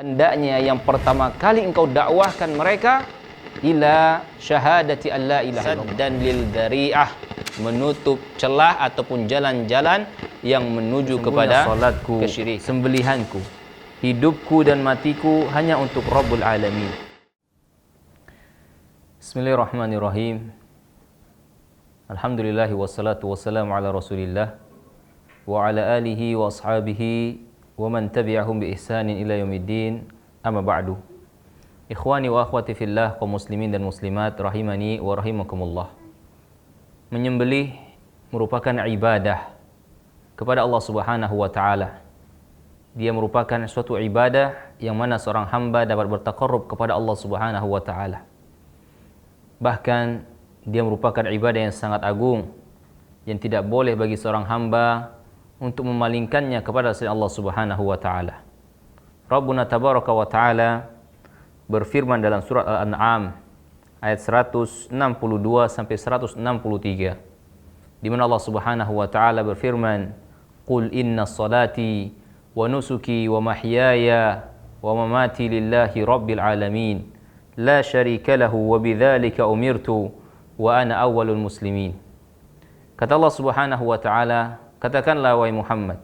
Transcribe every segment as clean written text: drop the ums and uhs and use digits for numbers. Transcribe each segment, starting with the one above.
Hendaknya yang pertama kali engkau dakwahkan mereka ila syahadati an la ilaha illallah dan lil dari'ah, menutup celah ataupun jalan-jalan yang menuju kepada salatku, kesyirikan, sembelihanku, hidupku dan matiku hanya untuk Rabbul Alamin. Bismillahirrahmanirrahim. Alhamdulillahi wassalatu wassalamu ala Rasulillah wa ala alihi wa ashabihi wa man tabi'ahum bi ihsanin ila yaumiddin. Amma ba'du. Ikhwani wa akhwati fillah, kaum muslimin dan muslimat rahimani wa rahimakumullah. Menyembelih merupakan ibadah kepada Allah Subhanahu wa taala. Dia merupakan suatu ibadah yang mana seorang hamba dapat bertaqarrub kepada Allah Subhanahu wa taala. Bahkan dia merupakan ibadah yang sangat agung yang tidak boleh bagi seorang hamba untuk memalingkannya kepada selain Allah Subhanahu wa taala. Rabbuna tabaraka wa taala berfirman dalam surat Al-An'am ayat 162 sampai 163, di mana Allah Subhanahu wa taala berfirman, "Qul inna salati wa nusuki wa mahyaya wa mamati lillahi rabbil alamin, la syarika lahu wa bidzalika umirtu wa ana awwalul muslimin." Kata Allah Subhanahu wa taala, katakanlah wahai Muhammad,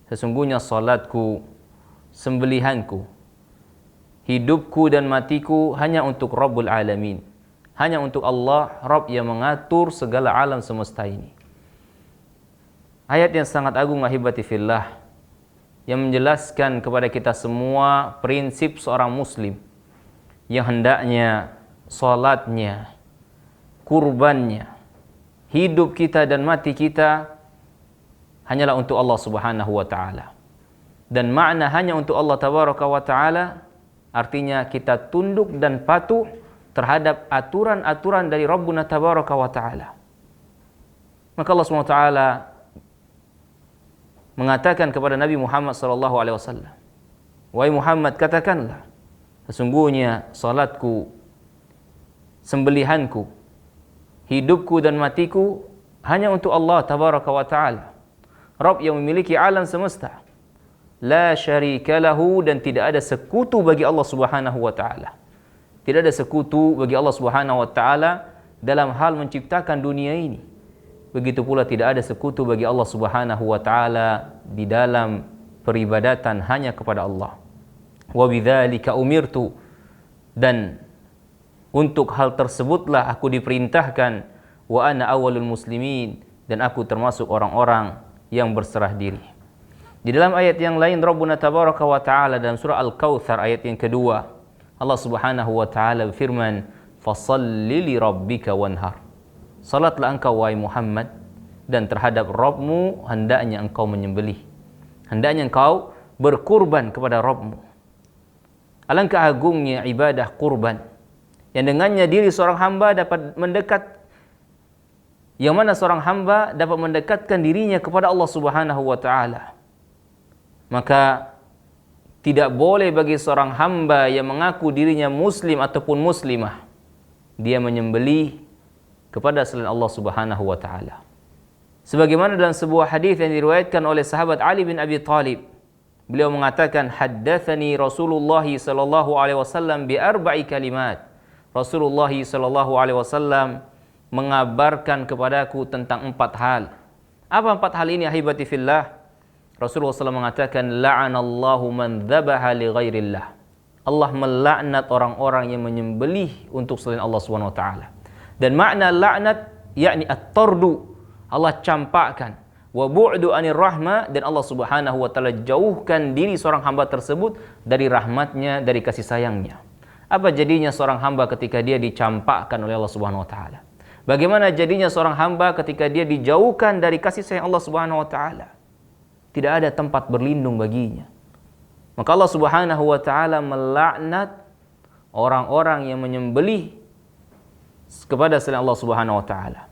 sesungguhnya salatku, sembelihanku, hidupku dan matiku hanya untuk Rabbul Alamin, hanya untuk Allah, Rabb yang mengatur segala alam semesta ini. Ayat yang sangat agung ahibati fillah, yang menjelaskan kepada kita semua prinsip seorang muslim yang hendaknya salatnya, kurbannya, hidup kita dan mati kita hanyalah untuk Allah Subhanahu wa taala. Dan makna hanya untuk Allah tabaraka wa taala artinya kita tunduk dan patuh terhadap aturan-aturan dari Rabbuna tabaraka wa taala. Maka Allah Subhanahu wa taala mengatakan kepada Nabi Muhammad sallallahu alaihi wasallam, "Wahai Muhammad, katakanlah, sesungguhnya salatku, sembelihanku, hidupku dan matiku hanya untuk Allah tabaraka wa taala, Rabb yang memiliki alam semesta. La syarika lahu, dan tidak ada sekutu bagi Allah Subhanahu wa taala. Tidak ada sekutu bagi Allah Subhanahu wa taala dalam hal menciptakan dunia ini. Begitu pula tidak ada sekutu bagi Allah Subhanahu wa taala di dalam peribadatan hanya kepada Allah. Wa bidzalika umirtu, dan untuk hal tersebutlah aku diperintahkan, wa ana awwalul muslimin, dan aku termasuk orang-orang yang berserah diri. Di dalam ayat yang lain Rabbuna tabaraka wa ta'ala dalam surah Al-Kautsar ayat yang kedua, Allah Subhanahu wa ta'ala berfirman, "Fashalli li rabbika wanhar." Salatlah engkau wahai Muhammad, dan terhadap Rabbmu hendaknya engkau menyembelih. Hendaknya engkau berkurban kepada Rabbmu. Alangkah agungnya ibadah kurban, yang dengannya diri seorang hamba dapat mendekat, yang mana seorang hamba dapat mendekatkan dirinya kepada Allah Subhanahu wa taala. Maka tidak boleh bagi seorang hamba yang mengaku dirinya muslim ataupun muslimah dia menyembelih kepada selain Allah Subhanahu wa taala. Sebagaimana dalam sebuah hadis yang diriwayatkan oleh sahabat Ali bin Abi Thalib, beliau mengatakan, "Haddatsani Rasulullah sallallahu alaihi wasallam bi arba'i kalimat." Rasulullah sallallahu alaihi wasallam mengabarkan kepadaku tentang 4 hal. Apa 4 hal ini ahibati fillah? Rasulullah SAW mengatakan, "La'anallahu man dzabaha li ghairillah." Allah melaknat orang-orang yang menyembelih untuk selain Allah Subhanahu wa taala. Dan makna laknat yakni at-tardu, Allah campakkan, wa bu'du anir rahmah, dan Allah Subhanahu wa taala jauhkan diri seorang hamba tersebut dari rahmatnya, dari kasih sayangnya. Apa jadinya seorang hamba ketika dia dicampakkan oleh Allah Subhanahu wa taala? Bagaimana jadinya seorang hamba ketika dia dijauhkan dari kasih sayang Allah Subhanahu wa taala? Tidak ada tempat berlindung baginya. Maka Allah Subhanahu wa taala melaknat orang-orang yang menyembelih kepada selain Allah Subhanahu wa taala.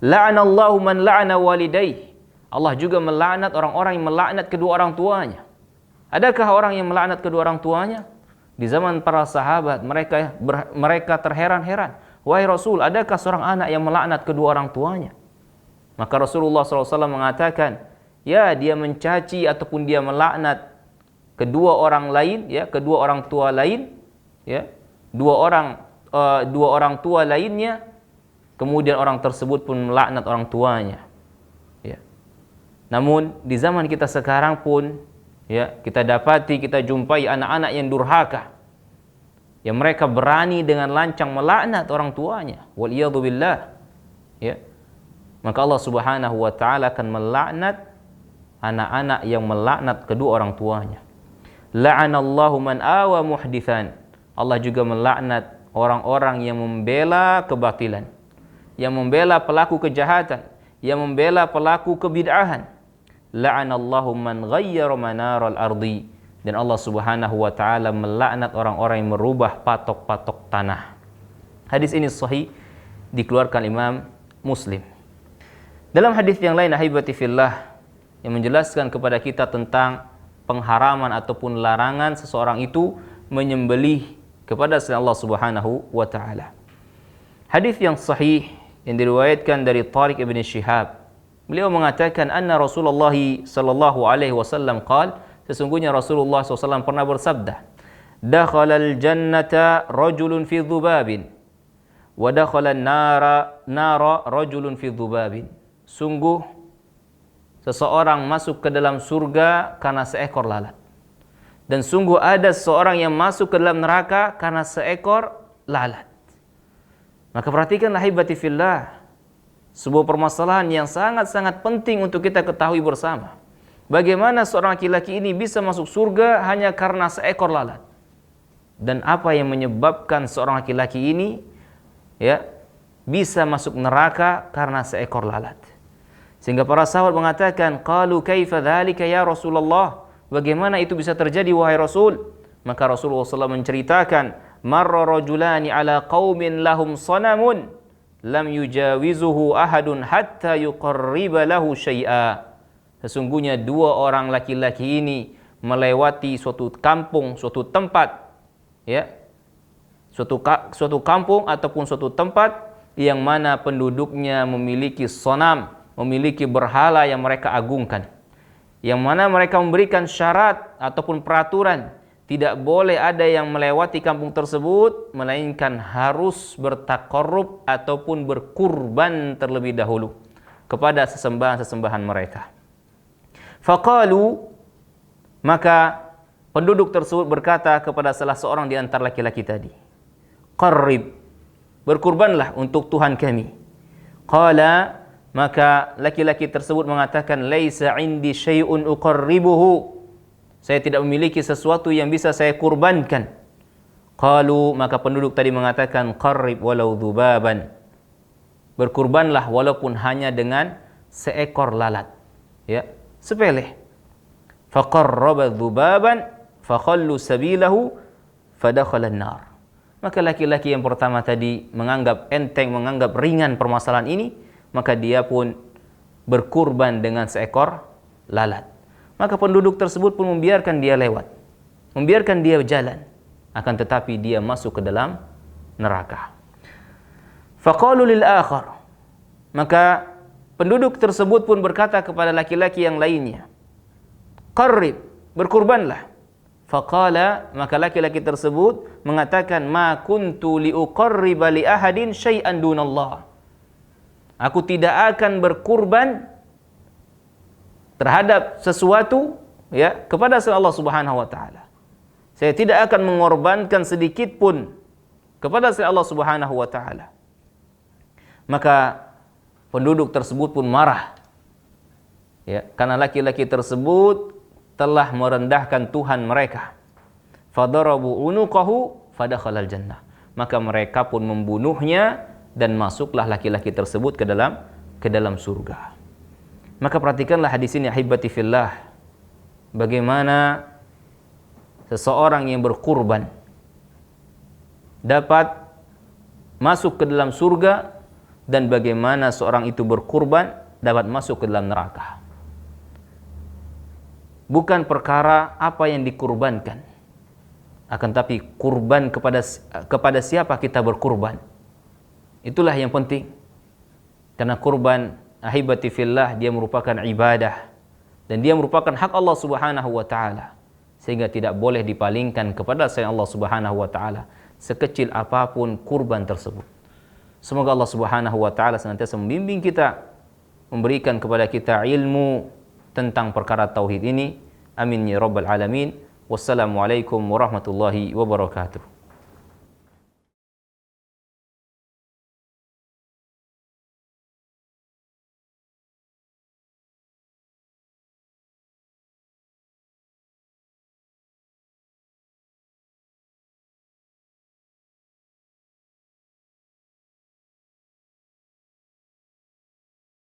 La'anallahu man la'ana walidayhi. Allah juga melaknat orang-orang yang melaknat kedua orang tuanya. Adakah orang yang melaknat kedua orang tuanya? Di zaman para sahabat mereka terheran-heran. Wahai Rasul, adakah seorang anak yang melaknat kedua orang tuanya? Maka Rasulullah SAW mengatakan, ya dia mencaci ataupun dia melaknat kedua orang lain, ya, kedua orang tua lain, ya, dua orang tua lainnya, kemudian orang tersebut pun melaknat orang tuanya. Ya. Namun di zaman kita sekarang pun, ya, kita dapati, kita jumpai anak-anak yang durhaka, yang mereka berani dengan lancang melaknat orang tuanya. Waliyadzubillah. Ya. Maka Allah Subhanahu wa taala akan melaknat anak-anak yang melaknat kedua orang tuanya. La'anallahu man awa muhdithan. Allah juga melaknat orang-orang yang membela kebatilan, yang membela pelaku kejahatan, yang membela pelaku kebid'ahan. La'anallahu man ghayyara manaral ardi. Dan Allah Subhanahu wa taala melaknat orang-orang yang merubah patok-patok tanah. Hadis ini sahih, dikeluarkan Imam Muslim. Dalam hadis yang lain, ahibati fillah, yang menjelaskan kepada kita tentang pengharaman ataupun larangan seseorang itu menyembelih kepada selain Allah Subhanahu wa taala. Hadis yang sahih yang diriwayatkan dari Tariq ibn Shihab, beliau mengatakan anna Rasulullah sallallahu alaihi wasallam qala, sesungguhnya Rasulullah SAW pernah bersabda, dakhalal jannata rajulun fi dhubabin wa dakhalan nara rajulun fi dhubabin. Sungguh seseorang masuk ke dalam surga karena seekor lalat, dan sungguh ada seseorang yang masuk ke dalam neraka karena seekor lalat. Maka perhatikanlah hibati fillah, sebuah permasalahan yang sangat-sangat penting untuk kita ketahui bersama. Bagaimana seorang laki-laki ini bisa masuk surga hanya karena seekor lalat? Dan apa yang menyebabkan seorang laki-laki ini, ya, bisa masuk neraka karena seekor lalat? Sehingga para sahabat mengatakan, qalu kaifa dzalika ya Rasulullah? Bagaimana itu bisa terjadi wahai Rasul? Maka Rasulullah SAW menceritakan, marra rajulani ala qaumin lahum sanamun lam yujawizuhu ahadun hatta yuqarriba lahu syai'a. Sesungguhnya dua orang laki-laki ini melewati suatu kampung, suatu tempat, ya, suatu kampung ataupun suatu tempat yang mana penduduknya memiliki sonam, memiliki berhala yang mereka agungkan, yang mana mereka memberikan syarat ataupun peraturan, tidak boleh ada yang melewati kampung tersebut melainkan harus bertakarrub ataupun berkurban terlebih dahulu kepada sesembahan-sesembahan mereka. Faqalu, maka penduduk tersebut berkata kepada salah seorang di antara laki-laki tadi, qarrib, berkurbanlah untuk Tuhan kami. Qala, maka laki-laki tersebut mengatakan, laisa indi syai'un uqarribuhu, saya tidak memiliki sesuatu yang bisa saya kurbankan. Qalu, maka penduduk tadi mengatakan, qarrib walau dhubaban, berkurbanlah walaupun hanya dengan seekor lalat, ya, sepele. Faqarraba dhubaban fakhallu sabilahu fadakhala an-nar. Maka laki-laki yang pertama tadi menganggap enteng, menganggap ringan permasalahan ini, maka dia pun berkurban dengan seekor lalat. Maka penduduk tersebut pun membiarkan dia lewat, membiarkan dia jalan, akan tetapi dia masuk ke dalam neraka. Faqalu lil akhar, maka penduduk tersebut pun berkata kepada laki-laki yang lainnya, qarrib, berkurbanlah. Faqala, maka laki-laki tersebut mengatakan, ma kuntu liuqarriba li ahadin syai'an dunallah, aku tidak akan berkurban terhadap sesuatu, ya, kepada Allah Subhanahu wa taala. Saya tidak akan mengorbankan sedikit pun kepada Allah Subhanahu wa taala. Maka penduduk tersebut pun marah, ya, karena laki-laki tersebut telah merendahkan Tuhan mereka. Fadarabu unuqahu fadakhalal jannah, maka mereka pun membunuhnya dan masuklah laki-laki tersebut ke dalam surga. Maka perhatikanlah hadis ini ahibati fillah, bagaimana seseorang yang berkurban dapat masuk ke dalam surga dan bagaimana seorang itu berkurban dapat masuk ke dalam neraka. Bukan perkara apa yang dikurbankan, akan tapi kurban kepada siapa kita berkurban. Itulah yang penting. Karena kurban ahibati fillah dia merupakan ibadah dan dia merupakan hak Allah Subhanahu wa taala. sehingga tidak boleh dipalingkan kepada selain Allah Subhanahu wa taala sekecil apapun kurban tersebut. Semoga Allah Subhanahu wa taala senantiasa membimbing kita, memberikan kepada kita ilmu tentang perkara tauhid ini. Amin ya rabbal alamin. Wassalamualaikum warahmatullahi wabarakatuh.